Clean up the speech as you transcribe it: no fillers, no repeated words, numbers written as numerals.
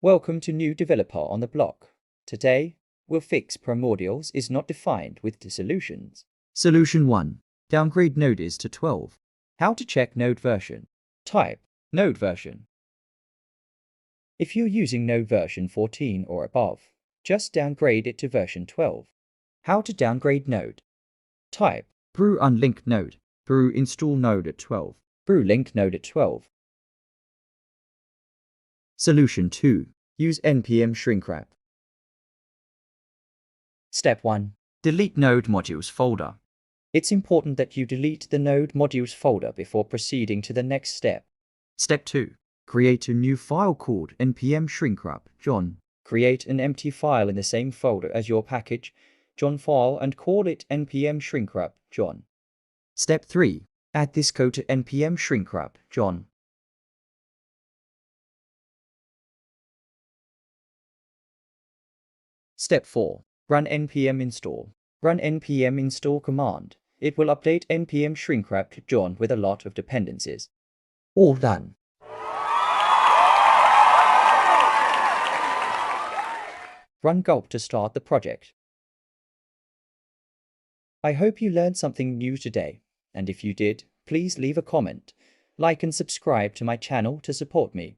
Welcome to New Developer on the Block. Today, we'll fix Primordials is not defined with the solutions. Solution 1. Downgrade novice to 12. How to check node version. Type, node version. If you're using node version 14 or above, just downgrade it to version 12. How to downgrade node. Type, brew unlinked node, brew install node at 12, brew link node at 12. Solution 2. Use NPM shrink-wrap. Step 1. Delete node modules folder. It's important that you delete the node modules folder before proceeding to the next step. Step 2. Create a new file called npm shrink-wrap John. Create an empty file in the same folder as your package, John file, and call it npm shrink-wrap John. Step 3. Add this code to npm shrink-wrap John. Step 4. Run npm install. Run npm install command. It will update npm shrink-wrap John with a lot of dependencies. All done. Run gulp to start the project. I hope you learned something new today, and if you did, please leave a comment, like and subscribe to my channel to support me.